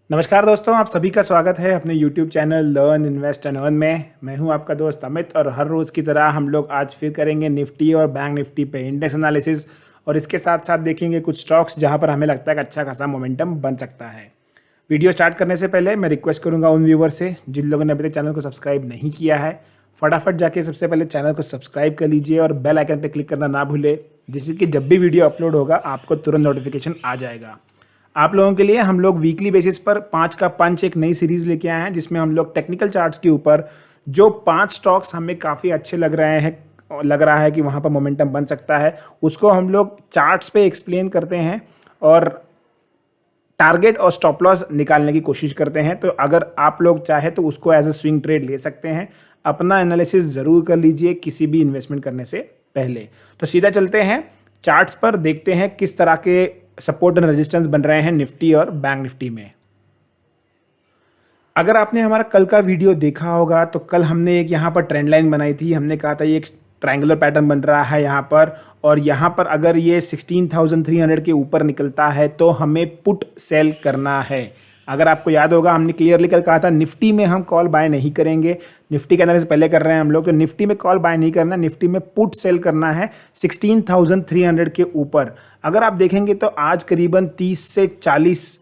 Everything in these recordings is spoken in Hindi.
नमस्कार दोस्तों, आप सभी का स्वागत है अपने YouTube channel learn invest and earn में। मैं हूं आपका दोस्त अमित और हर रोज़ की तरह हम लोग आज फिर करेंगे निफ्टी और बैंक निफ्टी पे इंडेक्स एनालिसिस और इसके साथ साथ देखेंगे कुछ स्टॉक्स जहां पर हमें लगता है कि अच्छा खासा मोमेंटम बन सकता है। वीडियो स्टार्ट करने से पहले मैं रिक्वेस्ट करूंगा उन व्यूवर से जिन लोगों ने अभी तक चैनल को सब्सक्राइब नहीं किया है, फटाफट जाके सबसे पहले चैनल को सब्सक्राइब कर लीजिए और बेल आइकन पर क्लिक करना ना भूले, जिससे कि जब भी वीडियो अपलोड होगा आपको तुरंत नोटिफिकेशन आ जाएगा। आप लोगों के लिए हम लोग वीकली बेसिस पर 5 का पंच एक नई सीरीज लेके आए हैं, जिसमें हम लोग टेक्निकल चार्ट्स के ऊपर जो 5 स्टॉक्स हमें काफ़ी अच्छे लग रहे हैं, लग रहा है कि वहाँ पर मोमेंटम बन सकता है, उसको हम लोग चार्ट्स पे एक्सप्लेन करते हैं और टारगेट और स्टॉप लॉस निकालने की कोशिश करते हैं। तो अगर आप लोग चाहे तो उसको एज ए स्विंग ट्रेड ले सकते हैं। अपना एनालिसिस ज़रूर कर लीजिए किसी भी इन्वेस्टमेंट करने से पहले। तो सीधा चलते हैं चार्ट्स पर, देखते हैं किस तरह के सपोर्ट एंड रेजिस्टेंस बन रहे हैं निफ्टी और बैंक निफ्टी में। अगर आपने हमारा कल का वीडियो देखा होगा तो कल हमने एक यहाँ पर ट्रेंड लाइन बनाई थी। हमने कहा था ये एक ट्रायंगुलर पैटर्न बन रहा है यहाँ पर, और यहाँ पर अगर ये 16,300 के ऊपर निकलता है तो हमें पुट सेल करना है। अगर आपको याद होगा हमने क्लियरली कल कहा था निफ्टी में हम कॉल बाय नहीं करेंगे। निफ्टी के एनालिसिस पहले कर रहे हैं हम लोग, तो निफ्टी में कॉल बाय नहीं करना, निफ्टी में पुट सेल करना है 16,300 के ऊपर। अगर आप देखेंगे तो आज करीबन 30 से 40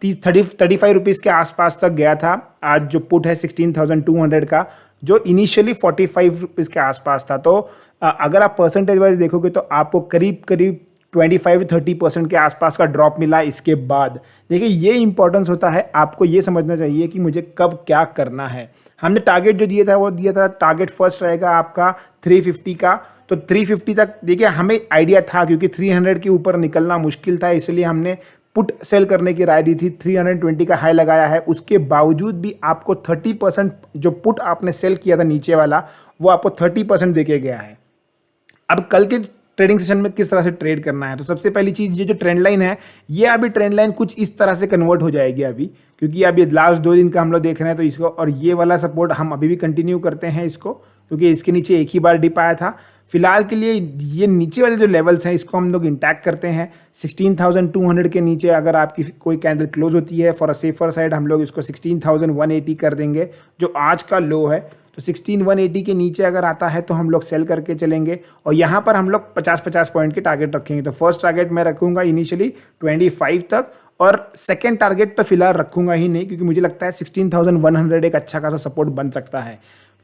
35 रुपीज़ के आसपास तक गया था। आज जो पुट है 16,200 का, जो इनिशियली 45 रुपीज़ के आसपास था। तो अगर आप परसेंटेज वाइज देखोगे तो आपको करीब करीब 25-30% के आसपास का ड्रॉप मिला। इसके बाद देखिए ये इंपॉर्टेंस होता है, आपको ये समझना चाहिए कि मुझे कब क्या करना है। हमने टारगेट जो दिया था वो दिया था, टारगेट फर्स्ट रहेगा आपका 350 का। तो 350 तक देखिए हमें आइडिया था, क्योंकि 300 के ऊपर निकलना मुश्किल था, इसलिए हमने पुट सेल करने की राय दी थी। 320 का हाई लगाया है, उसके बावजूद भी आपको 30% जो पुट आपने सेल किया था नीचे वाला, वो आपको 30% देके गया है। अब कल के ट्रेडिंग सेशन में किस तरह से ट्रेड करना है, तो सबसे पहली चीज़ ये जो ट्रेंड लाइन है, ये अभी ट्रेंड लाइन कुछ इस तरह से कन्वर्ट हो जाएगी अभी, क्योंकि अभी लास्ट 2 दिन का हम लोग देख रहे हैं। तो इसको और ये वाला सपोर्ट हम अभी भी कंटिन्यू करते हैं इसको, क्योंकि इसके नीचे एक ही बार डिप आया था। फिलहाल के लिए ये नीचे वाले जो लेवल्स हैं इसको हम लोग इंटैक्ट करते हैं। 16,200 के नीचे अगर आपकी कोई कैंडल क्लोज होती है फॉर अ सेफर साइड, हम लोग इसको 16,180 कर देंगे, जो आज का लो है। तो 16,180 के नीचे अगर आता है तो हम लोग सेल करके चलेंगे, और यहाँ पर हम लोग 50-50 पॉइंट के टारगेट रखेंगे। तो फर्स्ट टारगेट मैं रखूंगा इनिशियली 25 तक, और सेकेंड टारगेट तो फिलहाल रखूंगा ही नहीं, क्योंकि मुझे लगता है 16,100 एक अच्छा खासा सपोर्ट बन सकता है।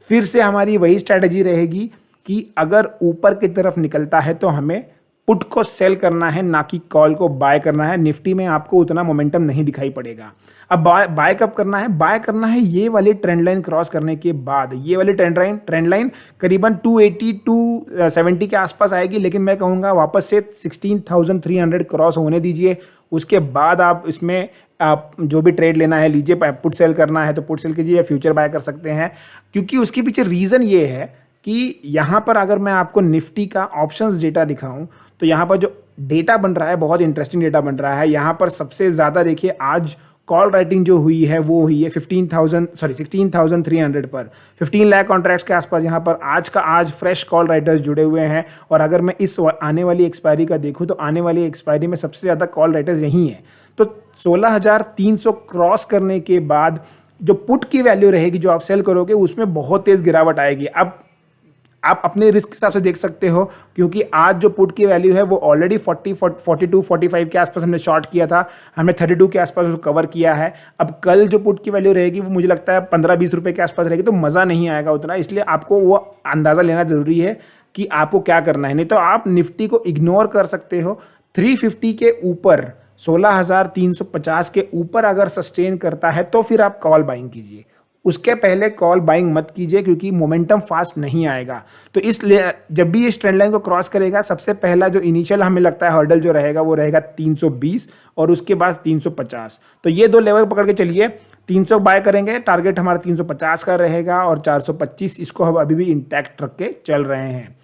फिर से हमारी वही स्ट्रैटेजी रहेगी कि अगर ऊपर की तरफ निकलता है तो हमें पुट को सेल करना है, ना कि कॉल को बाय करना है। निफ्टी में आपको उतना मोमेंटम नहीं दिखाई पड़ेगा। अब बाय कब करना है? बाय करना है ये वाली ट्रेंड लाइन क्रॉस करने के बाद। ये वाली ट्रेंड लाइन करीबन 280 टू 70 के आसपास आएगी, लेकिन मैं कहूँगा वापस से 16,300 क्रॉस होने दीजिए। उसके बाद आप इसमें आप जो भी ट्रेड लेना है लीजिए। पुट सेल करना है तो पुट सेल कीजिए, या फ्यूचर बाय कर सकते हैं, क्योंकि उसके पीछे रीज़न ये है कि यहाँ पर अगर मैं आपको निफ्टी का ऑप्शंस डेटा दिखाऊं तो यहाँ पर जो डेटा बन रहा है बहुत इंटरेस्टिंग डेटा बन रहा है। यहाँ पर सबसे ज़्यादा देखिए आज कॉल राइटिंग जो हुई है वो हुई है 16,300 पर, 15 लाख कॉन्ट्रैक्ट्स के आसपास। यहाँ पर आज फ्रेश कॉल राइटर्स जुड़े हुए हैं। और अगर मैं इस आने वाली एक्सपायरी का देखूँ तो आने वाली एक्सपायरी में सबसे ज़्यादा कॉल राइटर्स यहीं हैं। तो 16,300 क्रॉस करने के बाद जो पुट की वैल्यू रहेगी जो आप सेल करोगे उसमें बहुत तेज़ गिरावट आएगी। अब आप अपने रिस्क के हिसाब से देख सकते हो, क्योंकि आज जो पुट की वैल्यू है वो ऑलरेडी 42-45 के आसपास हमने शॉर्ट किया था, हमने 32 के आसपास उसको कवर किया है। अब कल जो पुट की वैल्यू रहेगी वो मुझे लगता है 15-20 रुपये के आसपास रहेगी, तो मज़ा नहीं आएगा उतना। इसलिए आपको वो अंदाज़ा लेना ज़रूरी है कि आपको क्या करना है। नहीं तो आप निफ्टी को इग्नोर कर सकते हो। 350 के ऊपर 16,350 के ऊपर अगर सस्टेन करता है तो फिर आप कॉल बाइंग कीजिए, उसके पहले कॉल बाइंग मत कीजिए, क्योंकि मोमेंटम फास्ट नहीं आएगा। तो इसलिए जब भी इस ट्रेंड लाइन को क्रॉस करेगा सबसे पहला जो इनिशियल हमें लगता है हर्डल जो रहेगा वो रहेगा 320 और उसके बाद 350। तो ये 2 लेवल पकड़ के चलिए। 300 बाय करेंगे, टारगेट हमारा 350 का रहेगा, और 425 इसको हम अभी भी इंटैक्ट रख के चल रहे हैं।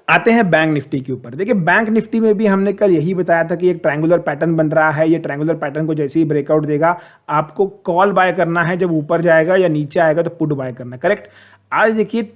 आते हैं बैंक निफ्टी के ऊपर। देखिए बैंक निफ्टी में भी हमने कल यही बताया था कि एक ट्रायंगुलर पैटर्न बन रहा है। ये ट्रायंगुलर पैटर्न को जैसे ही ब्रेकआउट देगा आपको कॉल बाय करना है, जब ऊपर जाएगा या नीचे आएगा तो पुट बाय करना है। करेक्ट। आज देखिए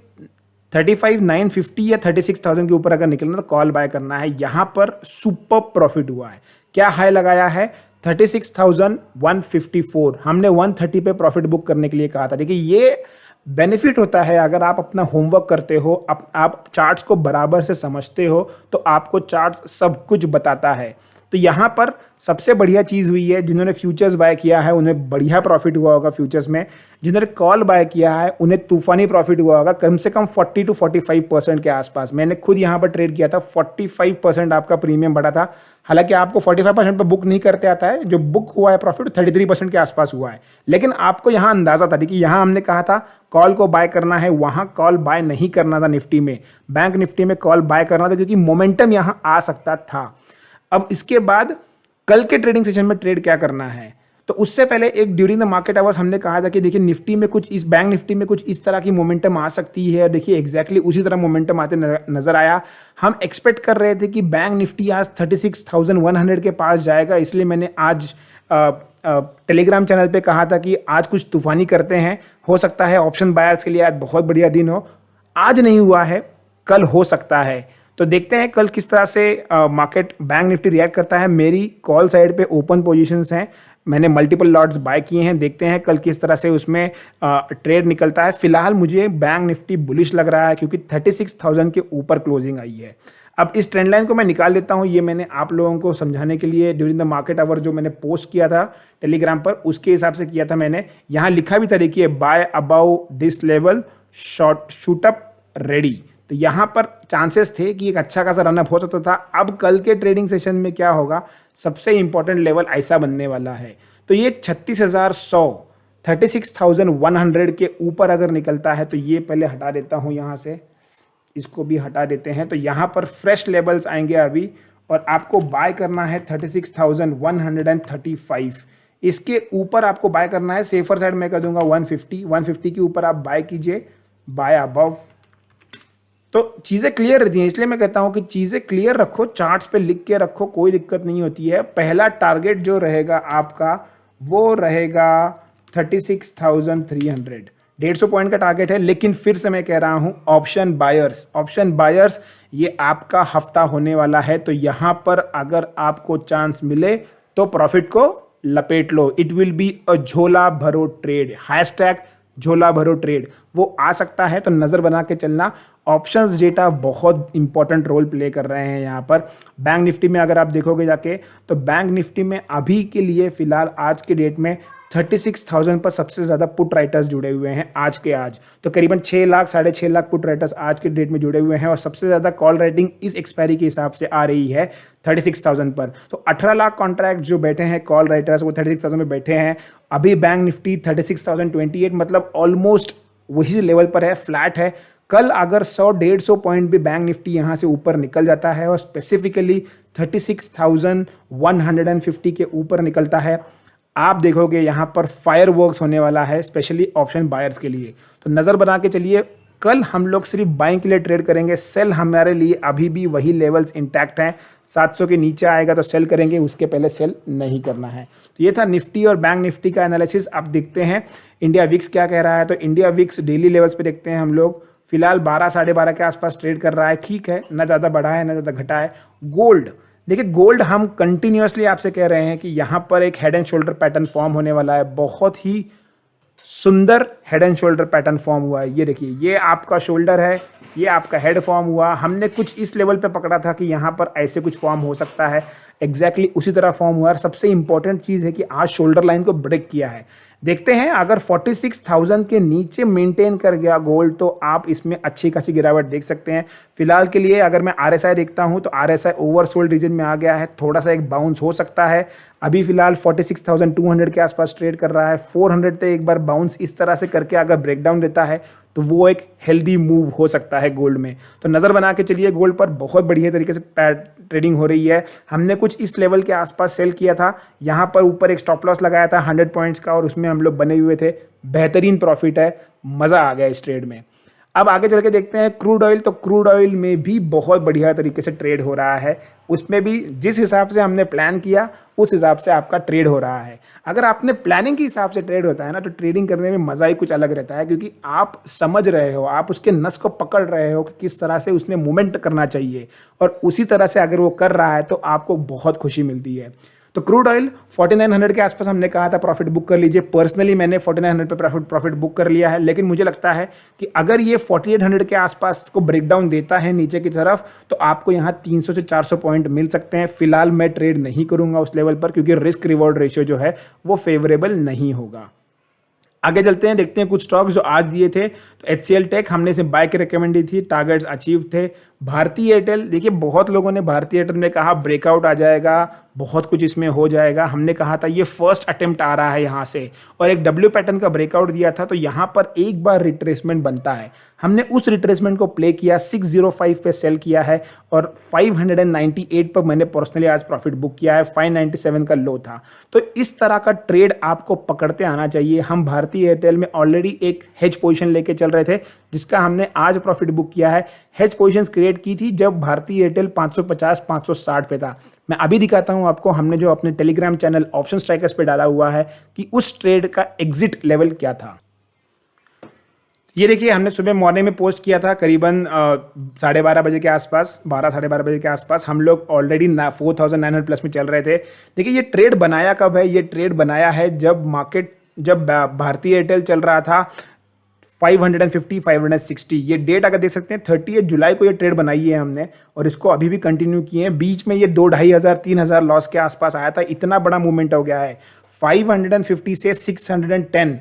35,950 या 36,000 के ऊपर अगर निकलना तो कॉल बाय करना है। यहाँ पर सुपर प्रॉफिट हुआ है। क्या हाई लगाया है? 36,154, हमने 130 पे प्रॉफिट बुक करने के लिए कहा था। देखिए ये बेनिफिट होता है अगर आप अपना होमवर्क करते हो, आप चार्ट्स को बराबर से समझते हो, तो आपको चार्ट्स सब कुछ बताता है। तो यहाँ पर सबसे बढ़िया चीज़ हुई है, जिन्होंने फ्यूचर्स बाय किया है उन्हें बढ़िया प्रॉफिट हुआ होगा फ्यूचर्स में, जिन्होंने कॉल बाय किया है उन्हें तूफानी प्रॉफिट हुआ होगा, कम से कम 40 to 45% के आसपास। मैंने खुद यहाँ पर ट्रेड किया था, 45% आपका प्रीमियम बढ़ा था। हालांकि आपको 45% पर बुक नहीं करते आता है, जो बुक हुआ है प्रॉफिट 33% के आसपास हुआ है, लेकिन आपको यहाँ अंदाजा था कि यहाँ हमने कहा था कॉल को बाय करना है, वहाँ कॉल बाय नहीं करना था। निफ्टी में, बैंक निफ्टी में कॉल बाय करना था क्योंकि मोमेंटम यहाँ आ सकता था। अब इसके बाद कल के ट्रेडिंग सेशन में ट्रेड क्या करना है, तो उससे पहले एक ड्यूरिंग द मार्केट आवर्स हमने कहा था कि देखिए निफ्टी में कुछ इस बैंक निफ्टी में कुछ इस तरह की मोमेंटम आ सकती है। देखिए एग्जैक्टली उसी तरह मोमेंटम आते नजर आया। हम एक्सपेक्ट कर रहे थे कि बैंक निफ्टी आज 36,100 के पास जाएगा, इसलिए मैंने आज टेलीग्राम चैनल पे कहा था कि आज कुछ तूफानी करते हैं, हो सकता है ऑप्शन बायर्स के लिए आज बहुत बढ़िया दिन हो। आज नहीं हुआ है, कल हो सकता है। तो देखते हैं कल किस तरह से मार्केट बैंक निफ्टी रिएक्ट करता है। मेरी कॉल साइड पे ओपन पोजीशंस हैं, मैंने मल्टीपल लॉट्स बाय किए हैं, देखते हैं कल किस तरह से उसमें ट्रेड निकलता है। फिलहाल मुझे बैंक निफ्टी बुलिश लग रहा है क्योंकि 36,000 के ऊपर क्लोजिंग आई है। अब इस ट्रेंड लाइन को मैं निकाल देता हूं, ये मैंने आप लोगों को समझाने के लिए ड्यूरिंग द मार्केट आवर जो मैंने पोस्ट किया था टेलीग्राम पर, उसके हिसाब से किया था मैंने। यहाँ लिखा भी था देखिए, by above this level short shoot up ready. तो यहाँ पर चांसेस थे कि एक अच्छा खासा रनअप हो सकता था। अब कल के ट्रेडिंग सेशन में क्या होगा, सबसे इंपॉर्टेंट लेवल ऐसा बनने वाला है। तो ये 36,100 36,100 के ऊपर अगर निकलता है तो ये पहले हटा देता हूँ यहाँ से, इसको भी हटा देते हैं। तो यहाँ पर फ्रेश लेवल्स आएंगे अभी, और आपको बाय करना है 36,135। इसके ऊपर आपको बाय करना है, सेफर साइड मैं कह दूंगा 150 के ऊपर आप बाय कीजिए, बाय अबव। तो चीज़ें क्लियर रहती हैं, इसलिए मैं कहता हूं कि चीज़ें क्लियर रखो, चार्ट्स पे लिख के रखो, कोई दिक्कत नहीं होती है। पहला टारगेट जो रहेगा आपका वो रहेगा 36,300, 150 पॉइंट का टारगेट है। लेकिन फिर से मैं कह रहा हूं, ऑप्शन बायर्स ये आपका हफ्ता होने वाला है। तो यहां पर अगर आपको चांस मिले तो प्रॉफिट को लपेट लो। इट विल बी अ झोला भरो ट्रेड, हैशटैग झोला भरो ट्रेड, वो आ सकता है। तो नज़र बना के चलना। ऑप्शंस डेटा बहुत इंपॉर्टेंट रोल प्ले कर रहे हैं यहाँ पर। बैंक निफ्टी में अगर आप देखोगे जाके, तो बैंक निफ्टी में अभी के लिए फिलहाल आज के डेट में 36,000 पर सबसे ज़्यादा पुट राइटर्स जुड़े हुए हैं आज के आज। तो करीबन 6 लाख 6.5 लाख पुट राइटर्स आज के डेट में जुड़े हुए हैं, और सबसे ज़्यादा कॉल राइटिंग इस एक्सपायरी के हिसाब से आ रही है 36,000 पर। तो 18 लाख कॉन्ट्रैक्ट जो बैठे हैं कॉल राइटर्स, वो 36,000 में बैठे हैं। अभी बैंक निफ्टी 36,028, मतलब ऑलमोस्ट वही लेवल पर है, फ्लैट है। कल अगर 100-150 पॉइंट भी बैंक निफ्टी यहाँ से ऊपर निकल जाता है और स्पेसिफिकली 36,150 के ऊपर निकलता है, आप देखोगे यहाँ पर फायर वर्क्स होने वाला है, स्पेशली ऑप्शन बायर्स के लिए। तो नज़र बना के चलिए, कल हम लोग सिर्फ बाइंग के लिए ट्रेड करेंगे। सेल हमारे लिए अभी भी वही लेवल्स इंटैक्ट हैं, 700 के नीचे आएगा तो सेल करेंगे, उसके पहले सेल नहीं करना है। तो ये था निफ्टी और बैंक निफ्टी का एनालिसिस। अब देखते हैं इंडिया विक्स क्या कह रहा है। तो इंडिया विक्स डेली लेवल्स पे देखते हैं हम लोग, फिलहाल 12 साढ़े 12 के आसपास ट्रेड कर रहा है, ठीक है, ना ज़्यादा बढ़ा है ना ज़्यादा घटा है। गोल्ड देखिए, गोल्ड हम कंटिन्यूसली आपसे कह रहे हैं कि यहाँ पर एक head and shoulder pattern form होने वाला है, बहुत ही सुंदर head and shoulder pattern form हुआ है। ये देखिए, ये आपका शोल्डर है, ये आपका हेड फॉर्म हुआ। हमने कुछ इस लेवल पे पकड़ा था कि यहाँ पर ऐसे कुछ फॉर्म हो सकता है, एग्जैक्टली उसी तरह फॉर्म हुआ। और सबसे इंपॉर्टेंट चीज़ है कि आज शोल्डर लाइन को ब्रेक किया है। देखते हैं अगर 46,000 के नीचे मेंटेन कर गया गोल्ड तो आप इसमें अच्छी खासी गिरावट देख सकते हैं। फिलहाल के लिए अगर मैं आरएसआई देखता हूं तो आरएसआई ओवरसोल्ड रीजन में आ गया है, थोड़ा सा एक बाउंस हो सकता है। अभी फिलहाल 46,200 के आसपास ट्रेड कर रहा है। 400 पे एक बार बाउंस इस तरह से करके अगर ब्रेकडाउन देता है तो वो एक हेल्दी मूव हो सकता है गोल्ड में। तो नज़र बना के चलिए, गोल्ड पर बहुत बढ़िया तरीके से ट्रेडिंग हो रही है। हमने कुछ इस लेवल के आसपास सेल किया था, यहाँ पर ऊपर एक स्टॉप लॉस लगाया था 100 पॉइंट्स का, और उसमें हम लोग बने हुए थे। बेहतरीन प्रॉफिट है, मज़ा आ गया इस ट्रेड में। अब आगे चल के देखते हैं क्रूड ऑयल। तो क्रूड ऑयल में भी बहुत बढ़िया तरीके से ट्रेड हो रहा है, उसमें भी जिस हिसाब से हमने प्लान किया उस हिसाब से आपका ट्रेड हो रहा है। अगर आपने प्लानिंग के हिसाब से ट्रेड होता है ना, तो ट्रेडिंग करने में मज़ा ही कुछ अलग रहता है, क्योंकि आप समझ रहे हो, आप उसके नस को पकड़ रहे हो कि किस तरह से उसने मूवमेंट करना चाहिए, और उसी तरह से अगर वो कर रहा है तो आपको बहुत खुशी मिलती है। तो क्रूड ऑयल 4900 के आसपास हमने कहा था प्रॉफिट बुक कर लीजिए। पर्सनली मैंने 4900 पे प्रॉफिट बुक कर लिया है, लेकिन मुझे लगता है कि अगर ये 4800 के आसपास को ब्रेकडाउन देता है नीचे की तरफ तो आपको यहाँ 300 से 400 पॉइंट मिल सकते हैं। फिलहाल मैं ट्रेड नहीं करूंगा उस लेवल पर, क्योंकि रिस्क रिवॉर्ड रेशियो जो है वो फेवरेबल नहीं होगा। आगे चलते हैं, देखते हैं कुछ स्टॉक्स जो आज दिए थे। तो HCL टेक हमने इसे बाय की रिकमेंड दी थी, टारगेट्स अचीव थे। भारती एयरटेल, देखिए बहुत लोगों ने भारती एयरटेल में कहा ब्रेकआउट आ जाएगा, बहुत कुछ इसमें हो जाएगा। हमने कहा था ये फर्स्ट अटेम्प्ट आ रहा है यहाँ से, और एक डब्ल्यू पैटर्न का ब्रेकआउट दिया था, तो यहाँ पर एक बार रिट्रेसमेंट बनता है। हमने उस रिट्रेसमेंट को प्ले किया, 605 पे सेल किया है और 598 पर मैंने पर्सनली आज प्रॉफिट बुक किया है। 597 का लो था। तो इस तरह का ट्रेड आपको पकड़ते आना चाहिए। हम भारती एयरटेल में ऑलरेडी एक हेज पोजीशन लेके चल रहे थे, जिसका हमने आज प्रॉफिट बुक किया है। हेज पोजीशंस क्रिएट की थी जब भारती एयरटेल 550 560 पे था। मैं अभी दिखाता हूं आपको, हमने जो अपने टेलीग्राम चैनल ऑप्शन स्ट्राइकर्स पे डाला हुआ है कि उस ट्रेड का एग्जिट लेवल क्या था। ये देखिए, हमने सुबह मॉर्निंग में पोस्ट किया था करीबन 12:30 बजे के आसपास, 12 साढ़े 12 बजे के आसपास। हम लोग ऑलरेडी 4900 प्लस में चल रहे थे। देखिए ये ट्रेड बनाया कब है, ये ट्रेड बनाया है जब भारती एयरटेल चल रहा था 550 560। ये डेट अगर देख सकते हैं 30 जुलाई को ये ट्रेड बनाई है हमने, और इसको अभी भी कंटिन्यू किए हैं। बीच में ये 2-2,500-3,000 लॉस के आसपास आया था। इतना बड़ा मूवमेंट हो गया है 550 से 610,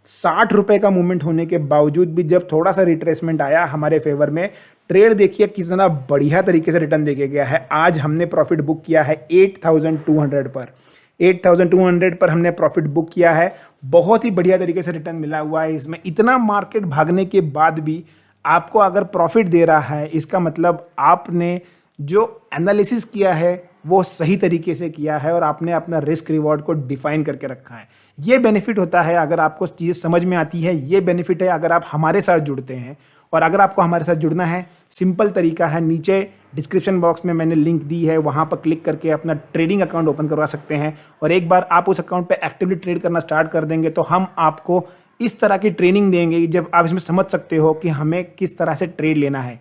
60 रुपए का मूवमेंट होने के बावजूद भी जब थोड़ा सा रिट्रेसमेंट आया हमारे फेवर में, ट्रेड देखिए कितना बढ़िया तरीके से रिटर्न देके गया है। आज हमने प्रॉफिट बुक किया है 8,200 पर। 8,200 पर हमने प्रॉफिट बुक किया है। बहुत ही बढ़िया तरीके से रिटर्न मिला हुआ है इसमें। इतना मार्केट भागने के बाद भी आपको अगर प्रॉफिट दे रहा है, इसका मतलब आपने जो एनालिसिस किया है वो सही तरीके से किया है और आपने अपना रिस्क रिवॉर्ड को डिफाइन करके रखा है। ये बेनिफिट होता है अगर आपको चीज़ समझ में आती है। ये बेनिफिट है अगर आप हमारे साथ जुड़ते हैं। और अगर आपको हमारे साथ जुड़ना है, सिंपल तरीका है, नीचे डिस्क्रिप्शन बॉक्स में मैंने लिंक दी है, वहाँ पर क्लिक करके अपना ट्रेडिंग अकाउंट ओपन करवा सकते हैं। और एक बार आप उस अकाउंट पे एक्टिवली ट्रेड करना स्टार्ट कर देंगे तो हम आपको इस तरह की ट्रेनिंग देंगे जब आप इसमें समझ सकते हो कि हमें किस तरह से ट्रेड लेना है।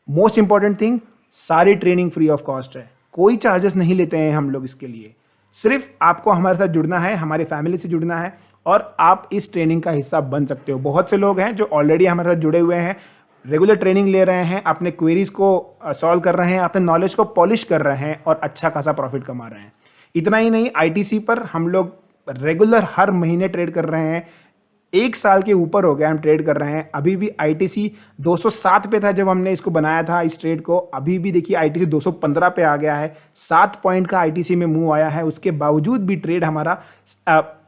मोस्ट इंपॉर्टेंट थिंग, सारी ट्रेनिंग फ्री ऑफ कॉस्ट है, कोई चार्जेस नहीं लेते हैं हम लोग इसके लिए। सिर्फ आपको हमारे साथ जुड़ना है, हमारी फैमिली से जुड़ना है और आप इस ट्रेनिंग का हिस्सा बन सकते हो। बहुत से लोग हैं जो ऑलरेडी हमारे साथ जुड़े हुए हैं, रेगुलर ट्रेनिंग ले रहे हैं, अपने क्वेरीज को सॉल्व कर रहे हैं, अपने नॉलेज को पॉलिश कर रहे हैं और अच्छा खासा प्रॉफिट कमा रहे हैं। इतना ही नहीं, ITC पर हम लोग रेगुलर हर महीने ट्रेड कर रहे हैं। 1 साल के ऊपर हो गया हम ट्रेड कर रहे हैं। अभी भी ITC 207 पे था जब हमने इसको बनाया था इस ट्रेड को। अभी भी देखिए ITC 215 पे आ गया है। 7 पॉइंट का ITC में मूव आया है। उसके बावजूद भी ट्रेड हमारा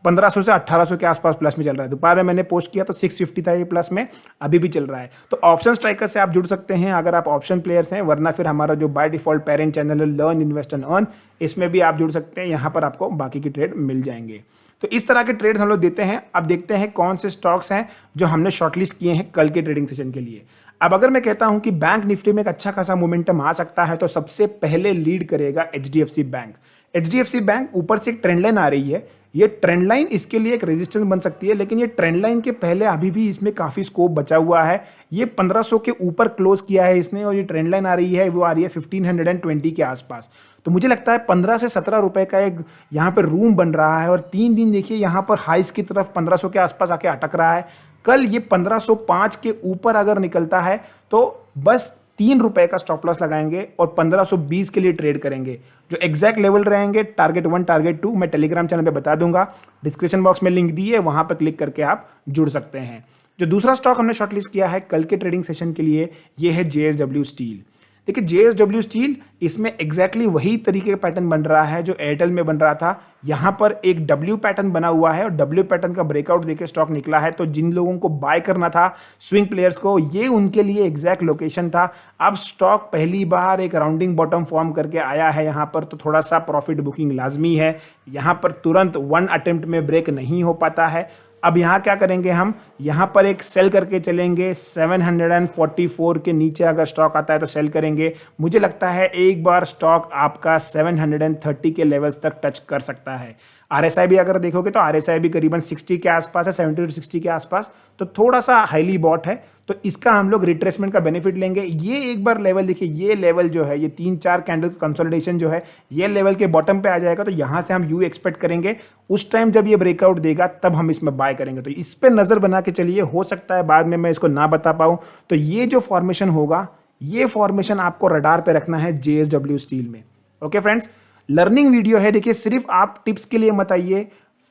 1500 से 1800 के आसपास प्लस में चल रहा है। दोपहर में मैंने पोस्ट किया तो 650 था ये प्लस में, अभी भी चल रहा है। तो ऑप्शन स्ट्राइकर से आप जुड़ सकते हैं अगर आप ऑप्शन प्लेयर्स हैं, वरना फिर हमारा जो बाय डिफॉल्ट पेरेंट चैनल है लर्न इन्वेस्ट एंड अर्न, इसमें भी आप जुड़ सकते हैं। यहाँ पर आपको बाकी की ट्रेड मिल जाएंगे। तो इस तरह के ट्रेड्स हम लोग देते हैं। अब देखते हैं कौन से स्टॉक्स हैं जो हमने शॉर्टलिस्ट किए हैं कल के ट्रेडिंग सेशन के लिए। अब अगर मैं कहता हूं कि बैंक निफ्टी में एक अच्छा खासा मोमेंटम आ सकता है तो सबसे पहले लीड करेगा HDFC बैंक। HDFC बैंक ऊपर से एक ट्रेंड लाइन आ रही है। ये ट्रेंड लाइन इसके लिए एक रेजिस्टेंस बन सकती है, लेकिन ये ट्रेंड लाइन के पहले अभी भी इसमें काफी स्कोप बचा हुआ है। ये 1500 के ऊपर क्लोज किया है इसने, और ये ट्रेंड लाइन आ रही है वो आ रही है 1520 के आसपास। तो मुझे लगता है 15 से 17 रुपए का एक यहाँ पर रूम बन रहा है। और 3 दिन देखिए यहाँ पर हाइस की तरफ 1500 के आसपास आके अटक रहा है। कल ये 1505 के ऊपर अगर निकलता है तो बस 3 रुपए का स्टॉप लॉस लगाएंगे और 1520 के लिए ट्रेड करेंगे। जो एग्जैक्ट लेवल रहेंगे, टारगेट 1 टारगेट 2, मैं टेलीग्राम चैनल पे बता दूंगा। डिस्क्रिप्शन बॉक्स में लिंक दी है, वहां पर क्लिक करके आप जुड़ सकते हैं। जो दूसरा स्टॉक हमने शॉर्टलिस्ट किया है कल के ट्रेडिंग सेशन के लिए, ये है JSW स्टील। देखिए JSW स्टील, इसमें एग्जैक्टली वही तरीके का पैटर्न बन रहा है जो एयरटेल में बन रहा था। यहाँ पर एक W पैटर्न बना हुआ है और W पैटर्न का ब्रेकआउट देके स्टॉक निकला है। तो जिन लोगों को बाय करना था, स्विंग प्लेयर्स को, ये उनके लिए एग्जैक्ट लोकेशन था। अब स्टॉक पहली बार एक राउंडिंग बॉटम फॉर्म करके आया है यहाँ पर, तो थोड़ा सा प्रॉफिट बुकिंग लाजमी है। यहाँ पर तुरंत 1 अटेम्प्ट में ब्रेक नहीं हो पाता है। अब यहाँ क्या करेंगे, हम यहाँ पर एक सेल करके चलेंगे। 744 के नीचे अगर स्टॉक आता है तो सेल करेंगे। मुझे लगता है एक बार स्टॉक आपका 730 के लेवल्स तक टच कर सकता है। RSI भी अगर देखोगे तो RSI भी करीबन 60 के आसपास है, 70 to 60 के आसपास। तो थोड़ा सा हाईली बॉट है, तो इसका हम लोग रिट्रेसमेंट का बेनिफिट लेंगे। ये एक बार लेवल देखिए, ये लेवल जो है, ये 3-4 कैंडल कंसोलिडेशन जो है, ये लेवल के बॉटम पे आ जाएगा, तो यहाँ से हम यू एक्सपेक्ट करेंगे उस टाइम जब ये ब्रेकआउट देगा तब हम इसमें बाय करेंगे। तो इस पर नज़र बना के चलिए, हो सकता है बाद में मैं इसको ना बता पाऊँ। तो ये जो फॉर्मेशन होगा, ये फॉर्मेशन आपको रडार पे रखना है JSW स्टील में। ओके फ्रेंड्स, लर्निंग वीडियो है, देखिए सिर्फ आप टिप्स के लिए मत आइए,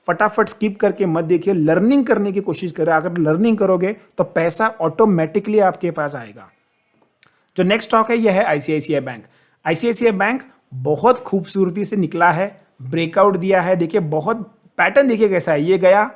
फटाफट स्किप करके मत देखिए, लर्निंग करने की कोशिश करें। अगर लर्निंग करोगे तो पैसा ऑटोमेटिकली आपके पास आएगा। जो नेक्स्ट स्टॉक है यह है ICICI बैंक। ICICI बैंक बहुत खूबसूरती से निकला है, ब्रेकआउट दिया है। देखिए बहुत पैटर्न देखिए कैसा है, ये गया,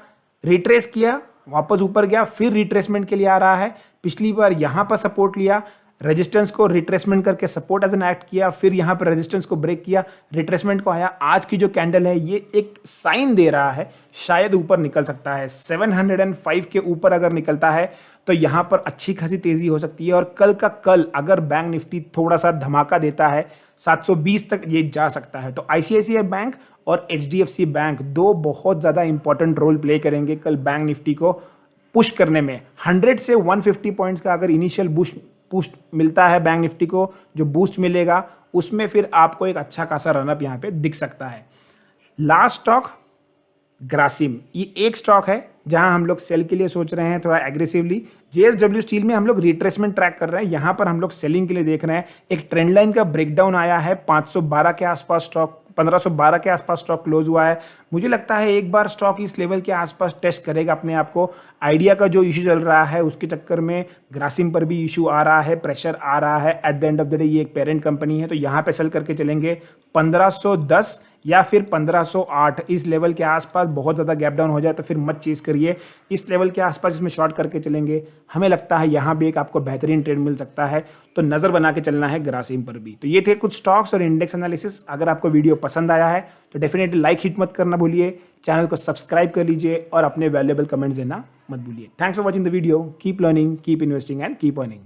रिट्रेस किया, वापस ऊपर गया, फिर रिट्रेसमेंट के लिए आ रहा है। पिछली बार यहां पर सपोर्ट लिया, रेजिस्टेंस को रिट्रेसमेंट करके सपोर्ट एज एन एक्ट किया, फिर यहां पर रेजिस्टेंस को ब्रेक किया, रिट्रेसमेंट को आया। आज की जो कैंडल है ये एक साइन दे रहा है शायद ऊपर निकल सकता है। 705 के ऊपर अगर निकलता है तो यहां पर अच्छी खासी तेजी हो सकती है। और कल का कल अगर बैंक निफ्टी थोड़ा सा धमाका देता है 720 तक ये जा सकता है। तो ICICI बैंक और HDFC बैंक दो बहुत ज्यादा इंपॉर्टेंट रोल प्ले करेंगे कल बैंक निफ्टी को पुश करने में। 100 से 150 पॉइंट्स का अगर इनिशियल बूस्ट मिलता है बैंक निफ्टी को, जो बूस्ट मिलेगा उसमें फिर आपको एक अच्छा खासा रनअप यहां पे दिख सकता है। लास्ट स्टॉक ग्रासिम, ये एक स्टॉक है जहां हम लोग सेल के लिए सोच रहे हैं थोड़ा एग्रेसिवली। JSW स्टील में हम लोग रिट्रेसमेंट ट्रैक कर रहे हैं, यहां पर हम लोग सेलिंग के लिए देख रहे हैं। एक ट्रेंड लाइन का ब्रेकडाउन आया है, 512 के आसपास स्टॉक, 1512 के आसपास स्टॉक क्लोज हुआ है। मुझे लगता है एक बार स्टॉक इस लेवल के आसपास टेस्ट करेगा अपने आप को। आइडिया का जो इशू चल रहा है उसके चक्कर में ग्रासिम पर भी इशू आ रहा है, प्रेशर आ रहा है। At the end of the day ये एक पेरेंट कंपनी है, तो यहाँ पे सेल करके चलेंगे 1510 या फिर 1508 इस लेवल के आसपास। बहुत ज़्यादा गैप डाउन हो जाए तो फिर मत चेज करिए, इस लेवल के आसपास इसमें शॉर्ट करके चलेंगे। हमें लगता है यहाँ भी एक आपको बेहतरीन ट्रेड मिल सकता है, तो नज़र बना के चलना है ग्रासिम पर भी। तो ये थे कुछ स्टॉक्स और इंडेक्स एनालिसिस। अगर आपको वीडियो पसंद आया है तो डेफिनेटली लाइक हिट मत करना भूलिए, चैनल को सब्सक्राइब कर लीजिए और अपने वैल्यूएबल कमेंट्स देना मत भूलिए। Thanks for watching the video. Keep learning, keep investing and keep earning.